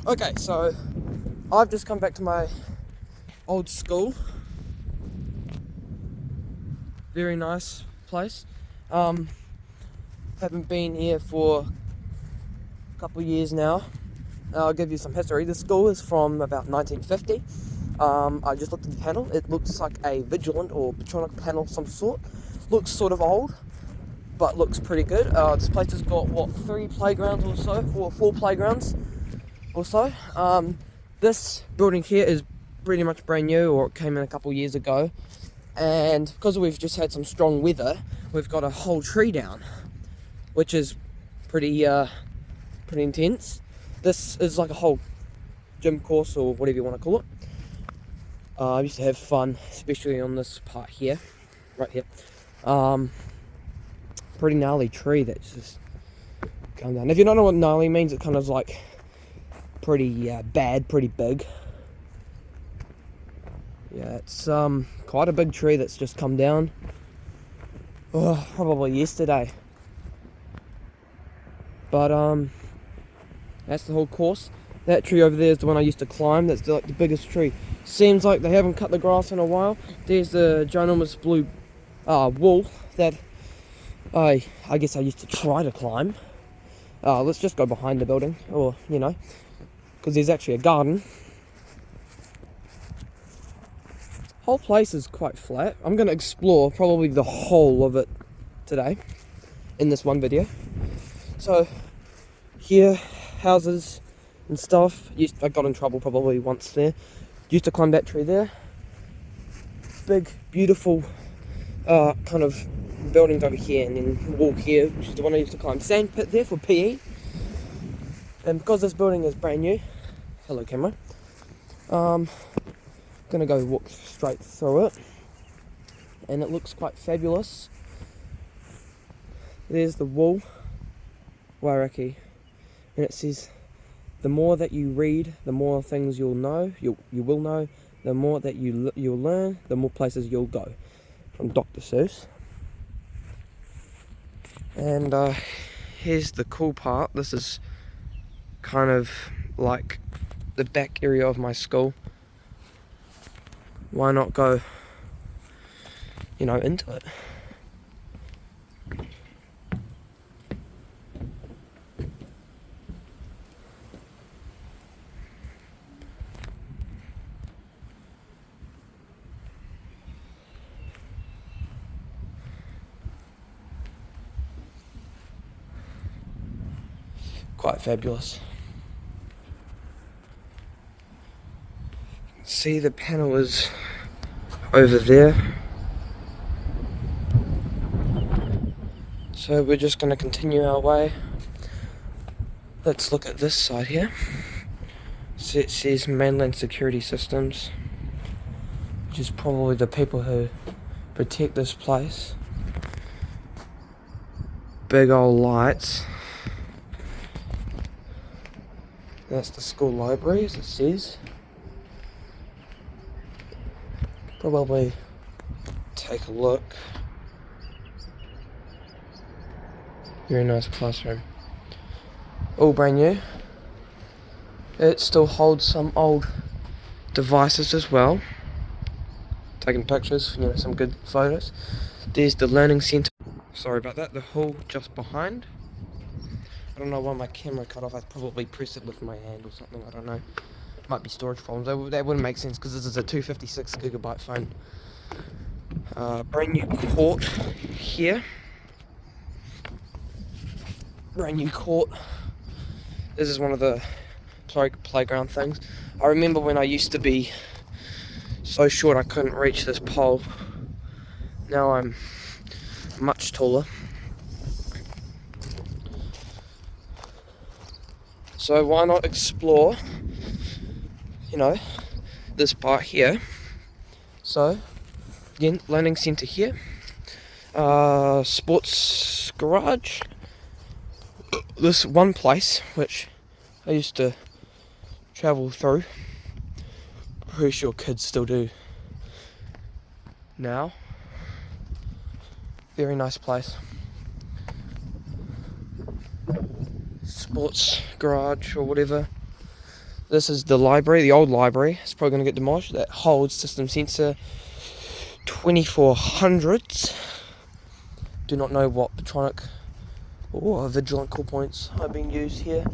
Okay, so I've just come back to my old school. Very nice place. Haven't been here for a couple of years now. I'll give you some history. The school is from about 1950. I just looked at the panel. It looks like a vigilant or patronic panel of some sort. Looks sort of old, but looks pretty good. This place has got, what, 3 playgrounds or so, or 4 playgrounds or so. This building here is pretty much brand new, or it came in a couple of years ago. And because we've just had some strong weather, we've got a whole tree down, which is pretty intense. This is like a whole gym course, or whatever you want to call it. I used to have fun, especially on this part here, right here. Pretty gnarly tree that's just come down. If you don't know what gnarly means, it kind of like pretty bad, pretty big. Yeah, it's quite a big tree that's just come down. Oh, probably yesterday. But that's the whole course. That tree over there is the one I used to climb. That's like the biggest tree. Seems like they haven't cut the grass in a while. There's the ginormous blue wall that I guess I used to try to climb. Let's just go behind the building, or you know, because there's actually a garden. Whole place is quite flat. I'm going to explore probably the whole of it today in this one video. So here, houses and stuff. I got in trouble probably once there. Used to climb that tree there. Big, beautiful kind of buildings over here, and then wall here, which is the one I used to climb. Sand pit there for PE. And because this building is brand new, hello camera, gonna go walk straight through it, and it looks quite fabulous. There's the wall, Wairaki, and it says, the more that you read, the more things you'll know, you will know, the more that you'll learn, the more places you'll go, from Dr. Seuss. And here's the cool part. This is kind of like the back area of my school. Why not go, you know, into it? Quite fabulous. See, the panel is over there. So we're just going to continue our way. Let's look at this side here. So it says mainland security systems, which is probably the people who protect this place. Big old lights. That's the school library, as it says. Probably take a look. Very nice classroom. All brand new. It still holds some old devices as well. Taking pictures, you know, some good photos. There's the learning centre. Sorry about that, the hall just behind. I don't know why my camera cut off. I probably pressed it with my hand or something, I don't know. Might be storage problems. That wouldn't make sense because this is a 256GB phone. Brand new court here. Brand new court. This is one of the playground things. I remember when I used to be so short I couldn't reach this pole. Now I'm much taller. So why not explore, you know, this part here. So again, learning centre here. Sports garage. This one place which I used to travel through. Pretty sure kids still do now. Very nice place. Sports garage or whatever. This is the library, the old library. It's probably going to get demolished. That holds system sensor 2400s. Do not know what Petronic or Vigilant call points are being used here.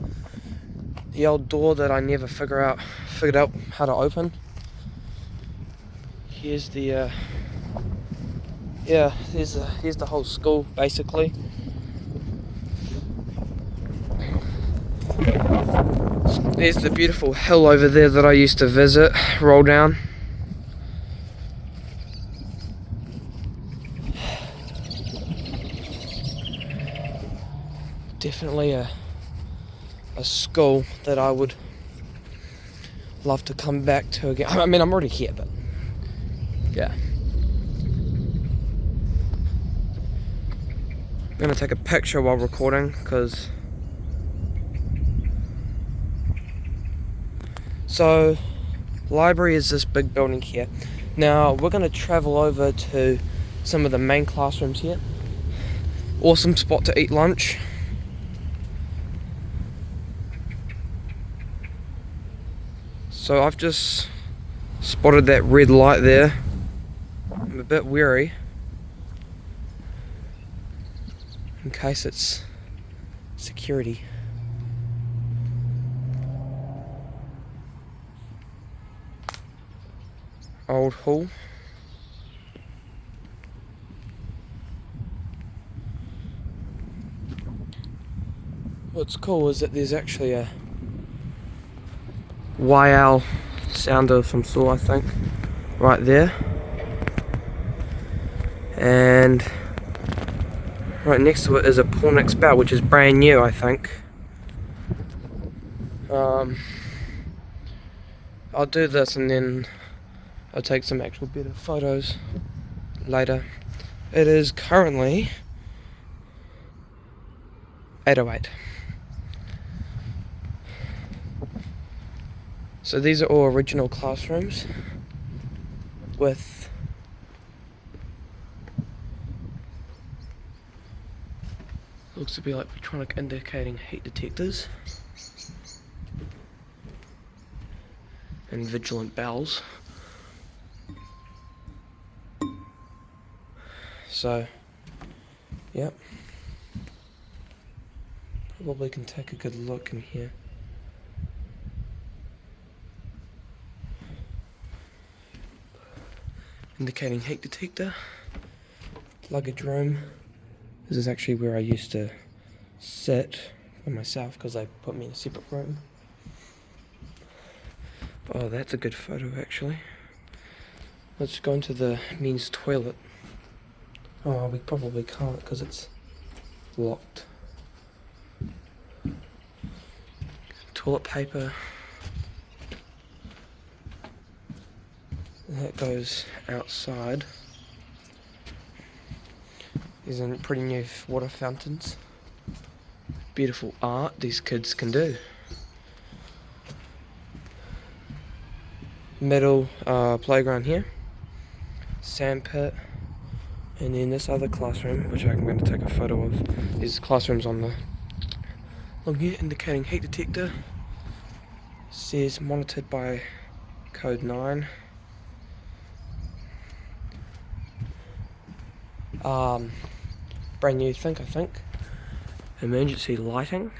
The old door that I never figured out how to open. Here's the here's the whole school basically. There's the beautiful hill over there that I used to visit, roll down. Definitely a school that I would love to come back to again. I mean, I'm already here, but yeah. I'm gonna take a picture while recording, because so library is this big building here. Now we're gonna travel over to some of the main classrooms here. Awesome spot to eat lunch. So I've just spotted that red light there. I'm a bit wary in case it's security. Old hall. What's cool is that there's actually a YL sounder of some sort, I think, right there. And right next to it is a Pornix bell, which is brand new, I think. I'll do this and then I'll take some actual better photos later. It is currently 8:08. So these are all original classrooms with looks to be like Petronic indicating heat detectors and vigilant bells. So, yep. Probably can take a good look in here. Indicating heat detector. Luggage room. This is actually where I used to sit by myself because they put me in a separate room. Oh, that's a good photo actually. Let's go into the men's toilet. Oh, we probably can't because it's locked. Toilet paper. That goes outside. These are pretty new water fountains. Beautiful art these kids can do. Metal playground here. Sand pit. And then this other classroom, which I'm going to take a photo of. There's classrooms on the along here indicating heat detector. Says monitored by code 9. Brand new thing, I think. Emergency lighting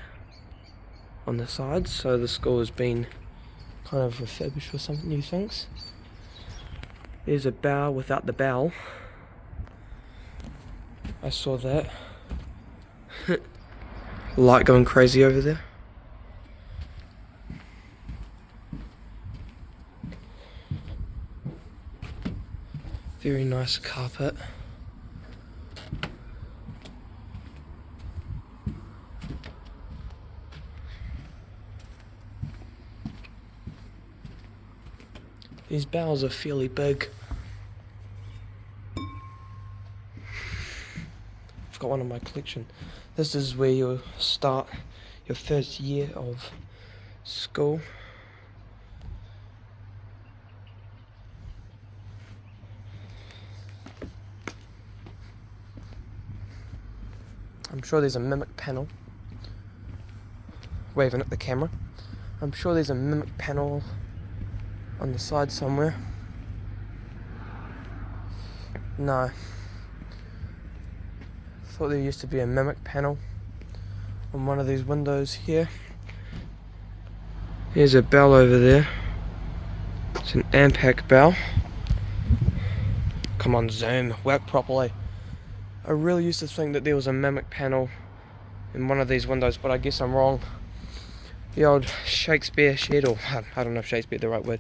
on the sides, so the school has been kind of refurbished with some new things. There's a bell without the bell. I saw that. Light going crazy over there. Very nice carpet. These bells are fairly big. I've got one in my collection. This is where you start your first year of school. I'm sure there's a mimic panel waving at the camera. I'm sure there's a mimic panel on the side somewhere. No. Thought there used to be a mimic panel on one of these windows here. There's a bell over there. It's an Ampac bell. Come on, zoom, work properly. I really used to think that there was a mimic panel in one of these windows, but I guess I'm wrong. The old Shakespeare shed, or I don't know if Shakespeare is the right word.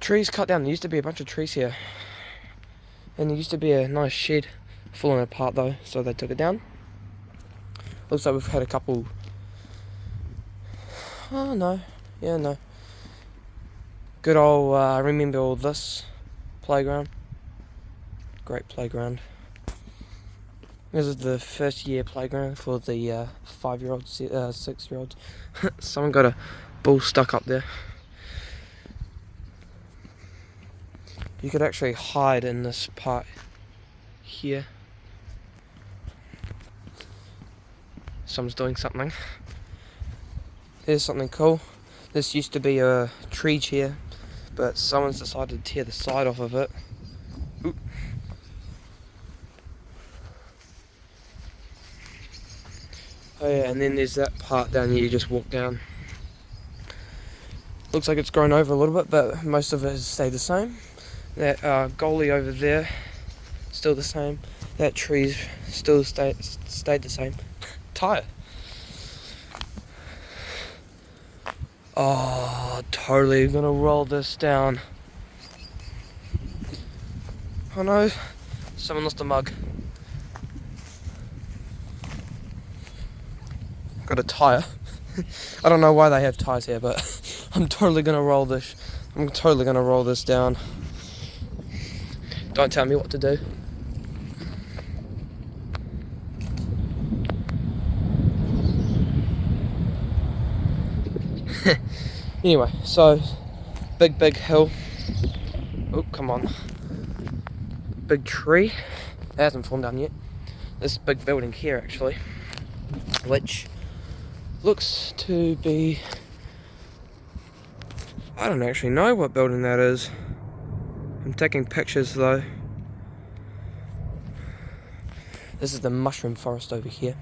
Trees cut down. There used to be a bunch of trees here. And there used to be a nice shed, falling apart though, so they took it down. Looks like we've had a couple... Oh no, yeah, no. Good old, I remember all this playground. Great playground. This is the first year playground for the 5-year-olds, 6-year-olds. Someone got a ball stuck up there. You could actually hide in this part here. Someone's doing something. Here's something cool. This used to be a tree chair, but someone's decided to tear the side off of it. Ooh. Oh yeah, and then there's that part down here you just walk down. Looks like it's grown over a little bit, but most of it has stayed the same. That goalie over there, still the same. That tree's still stayed the same. Tire. Oh, totally gonna roll this down. Oh no, someone lost a mug. Got a tire. I don't know why they have tires here, but I'm totally gonna roll this. I'm totally gonna roll this down. Don't tell me what to do. Anyway, so big hill. Oh, come on. Big tree. It hasn't fallen down yet. This big building here, actually, which looks to be... I don't actually know what building that is. I'm taking pictures though. This is the mushroom forest over here.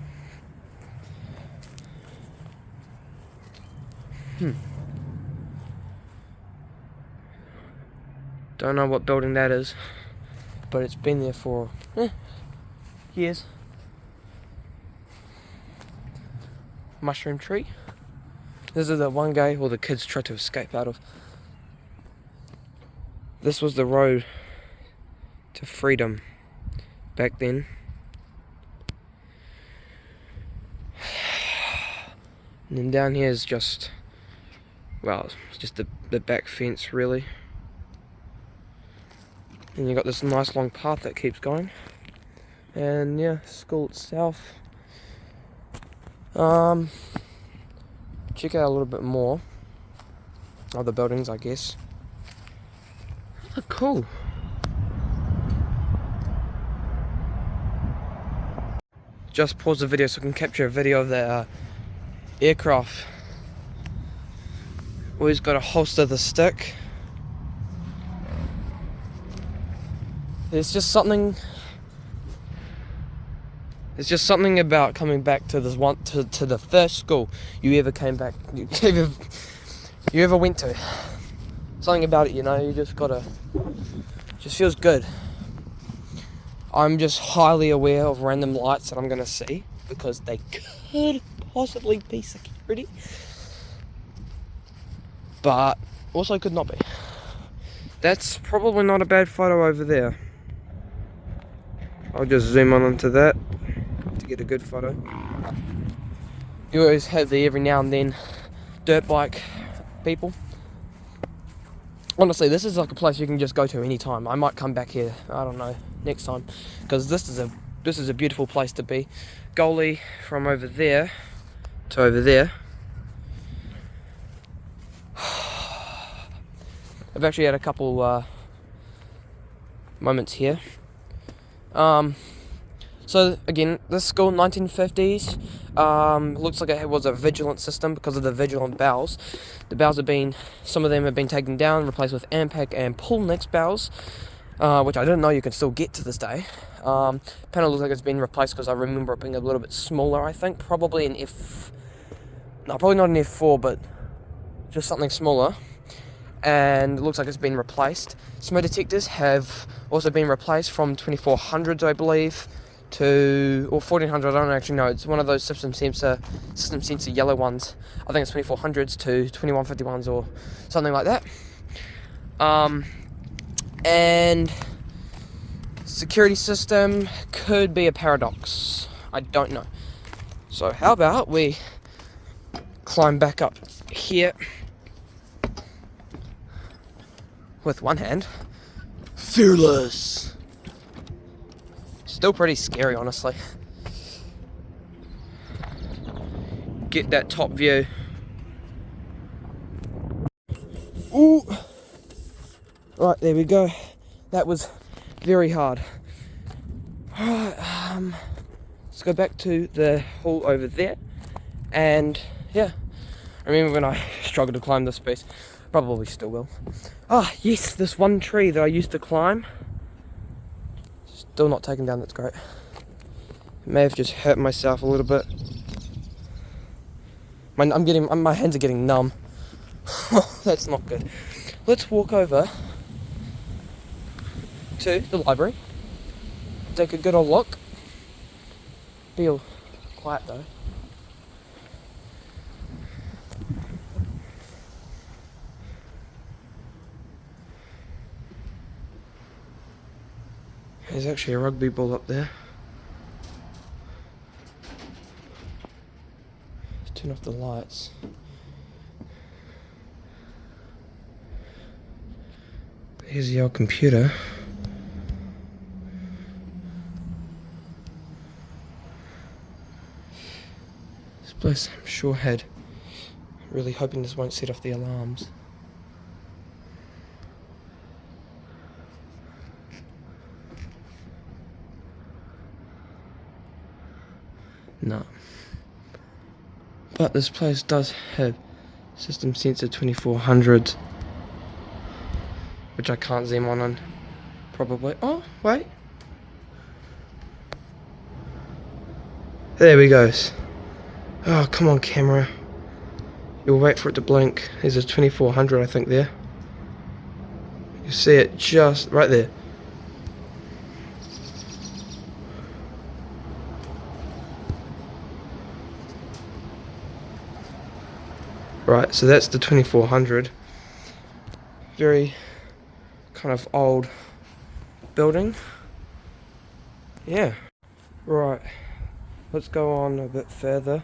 Don't know what building that is, but it's been there for years. Mushroom tree. This is the one guy all the kids tried to escape out of. This was the road to freedom back then. And then down here is just, well, it's just the back fence really. And you got this nice long path that keeps going. And yeah, school itself. Check out a little bit more of the buildings, I guess. Oh, cool. Just pause the video so I can capture a video of the aircraft. Always got to holster the stick. There's just something about coming back to this one, to the first school you ever came back, you ever went to. Something about it, you know, you just gotta, just feels good. I'm just highly aware of random lights that I'm gonna see, because they could possibly be security, but also could not be. That's probably not a bad photo over there. I'll just zoom on onto that to get a good photo. You always have the every now and then dirt bike people. Honestly, this is like a place you can just go to anytime. I might come back here, I don't know, next time, because this is a beautiful place to be. Goalie from over there to over there. I've actually had a couple moments here. So So again, this school, 1950s, looks like it was a vigilant system because of the vigilant bells. The bells have been, some of them have been taken down, replaced with impact and pull next bells, which I didn't know you can still get to this day. Panel looks like it's been replaced because I remember it being a little bit smaller, I think, probably an probably not an F4, but just something smaller. And it looks like it's been replaced. Smoke detectors have also been replaced from 2400s, I believe, to, or 1400, I don't actually know. It's one of those system sensor yellow ones. I think it's 2400s to 2151s or something like that. And security system could be a paradox. I don't know. So how about we climb back up here with one hand. Fearless. Still pretty scary, honestly. Get that top view. Ooh. Right, there we go. That was very hard. Alright, let's go back to the hall over there. And yeah, I remember when I struggled to climb this piece. Probably still will. Ah, yes, this one tree that I used to climb. Still not taken down, that's great. May have just hurt myself a little bit. My hands are getting numb. That's not good. Let's walk over to the library. Take a good old look. Be all quiet though. There's actually a rugby ball up there. Let's turn off the lights. Here's the old computer. This place I'm sure had. Really hoping this won't set off the alarms. No. But this place does have system sensor 2400, which I can't zoom on probably. Oh, wait. There we go. Oh, come on, camera. You'll wait for it to blink. There's a 2400, I think, there. You see it just right there. Right, so that's the 2400. Very kind of old building. Yeah. Right, let's go on a bit further.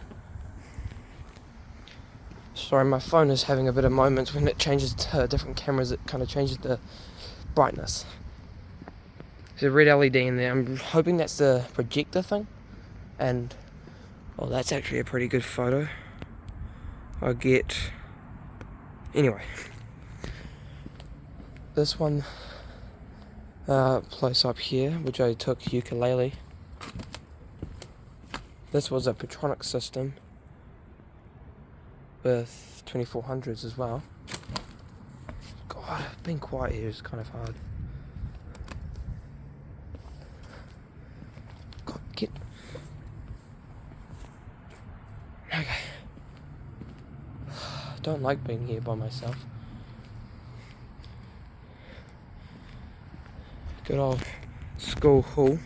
Sorry, my phone is having a bit of moments when it changes to different cameras. It kind of changes the brightness. There's a red LED in there. I'm hoping that's the projector thing. And, oh, that's actually a pretty good photo. I get, anyway, this one place up here, which I took ukulele. This was a Petronic system with 2400s as well. God, being quiet here is kind of hard. God, get. Okay. Don't like being here by myself. Good old school hall.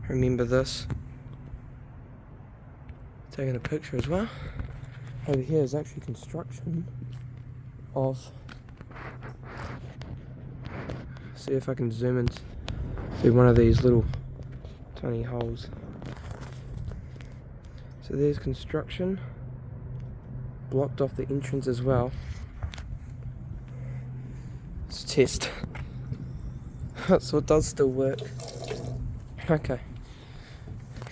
Remember this. Taking a picture as well. Over here is actually construction of. See if I can zoom in through one of these little tiny holes. So there's construction. Blocked off the entrance as well. Let's test. So it does still work. Okay.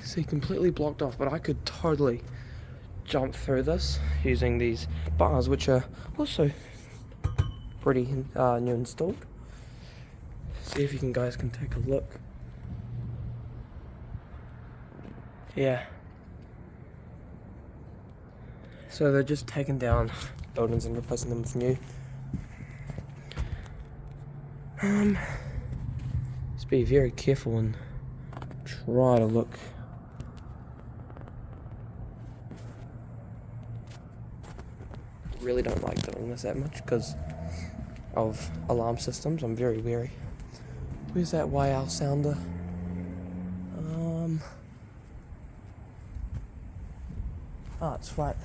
See, completely blocked off, but I could totally jump through this using these bars, which are also pretty new installed. See if you guys can take a look. Yeah. So they're just taking down buildings and replacing them with new. Just be very careful and try to look. Really don't like doing this that much because of alarm systems. I'm very wary. Where's that YL sounder? Oh, it's right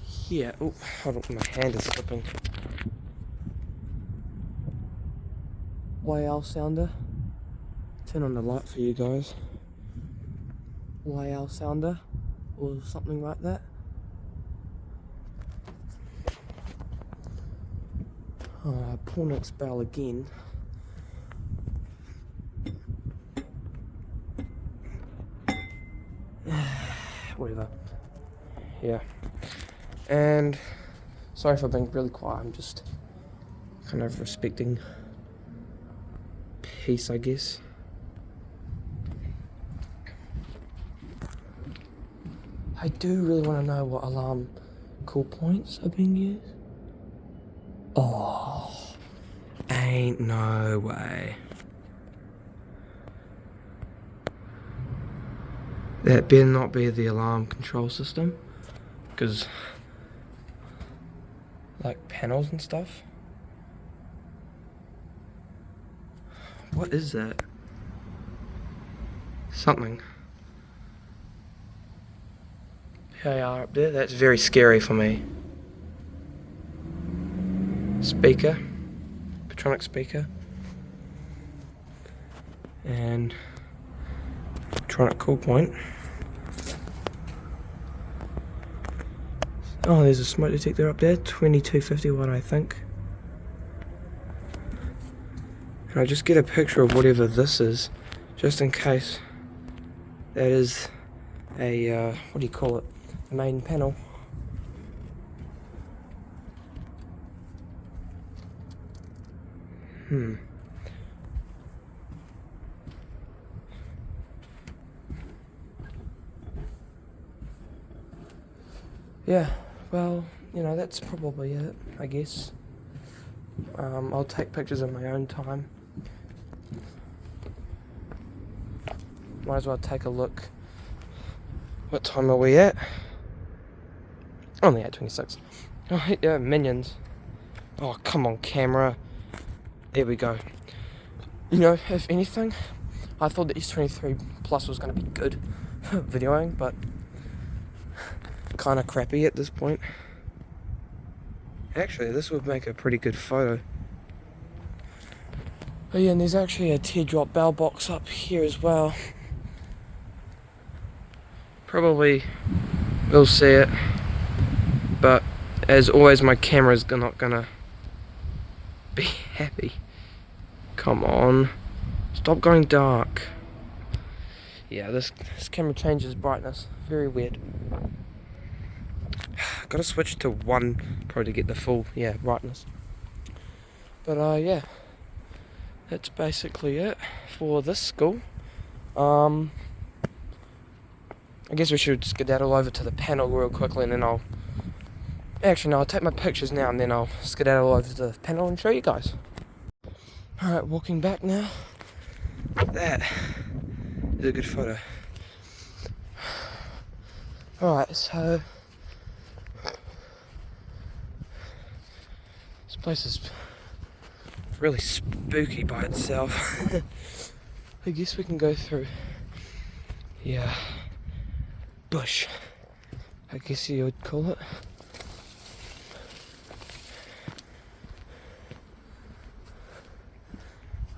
here. Oh, hold on, my hand is slipping. YL sounder. Turn on the light for you guys. YL sounder or something like that. Pornix bell again. Whatever. Yeah. And sorry for being really quiet. I'm just kind of respecting peace, I guess. I do really want to know what alarm call points are being used. Oh, ain't no way. That better not be the alarm control system, because like panels and stuff. What is that? Something. PIR up there, that's very scary for me. Speaker, Petronic speaker, and Petronic cool point. Oh, there's a smoke detector up there, 2251 I think. And I'll just get a picture of whatever this is, just in case that is a, what do you call it, the main panel. Yeah, well, you know, that's probably it, I guess. I'll take pictures in my own time. Might as well take a look. What time are we at? Only 8:26. Oh, yeah, minions. Oh, come on, camera. There we go. You know, if anything, I thought the S23 Plus was going to be good for videoing, but kind of crappy at this point. Actually, this would make a pretty good photo. Oh yeah, and there's actually a teardrop bell box up here as well. Probably will see it, but as always my camera's not gonna be happy. Come on, stop going dark. Yeah, this camera changes brightness, very weird. Gotta switch to 1 Pro to get the full, brightness. But yeah, that's basically it for this school. I guess we should skedaddle over to the panel real quickly, and then I'll take my pictures now, and then I'll skedaddle over to the panel and show you guys. Alright, walking back now. That is a good photo. Alright, so this place is really spooky by itself. I guess we can go through, bush, I guess you would call it.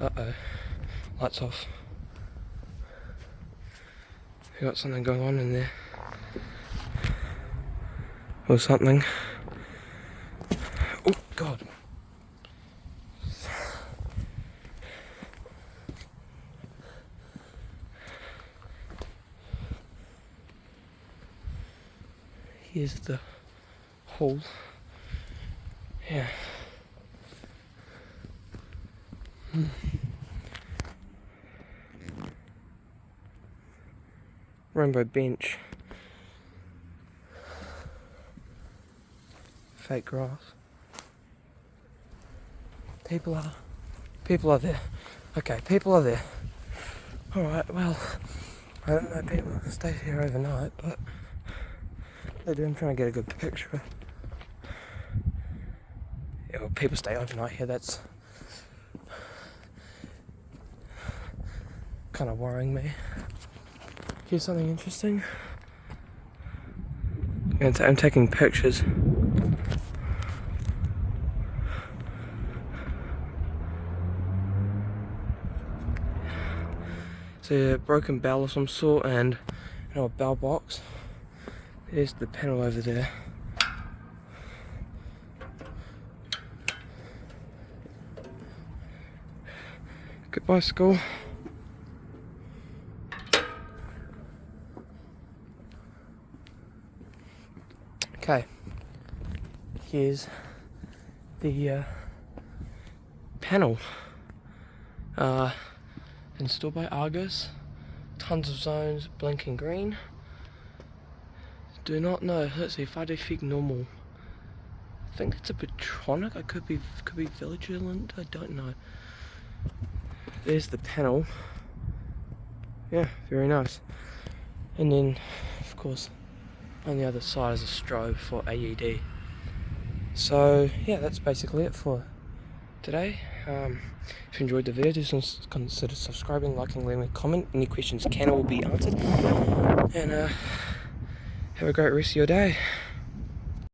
Uh-oh, lights off. We got something going on in there. Or something. Oh, God. Here's the hole. Yeah. rainbow bench. Fake grass. People are there. Okay, people are there. Alright, well, I don't know people stay here overnight, but they do. I'm trying to get a good picture. Yeah, well, people stay overnight here, that's kind of worrying me. Here's something interesting. I'm taking pictures. So a broken bell of some sort and a bell box. There's the panel over there. Goodbye, school. Okay, here's the panel. Installed by Argus. Tons of zones, blinking green. Do not know. Let's see, 5D fig normal. I think it's a Petronic. I could be Vigilant. I don't know. There's the panel. Yeah, very nice. And then, of course, on the other side is a strobe for AED. So yeah, that's basically it for today. If you enjoyed the video, just consider subscribing, liking, leaving a comment. Any questions can or will be answered. And have a great rest of your day.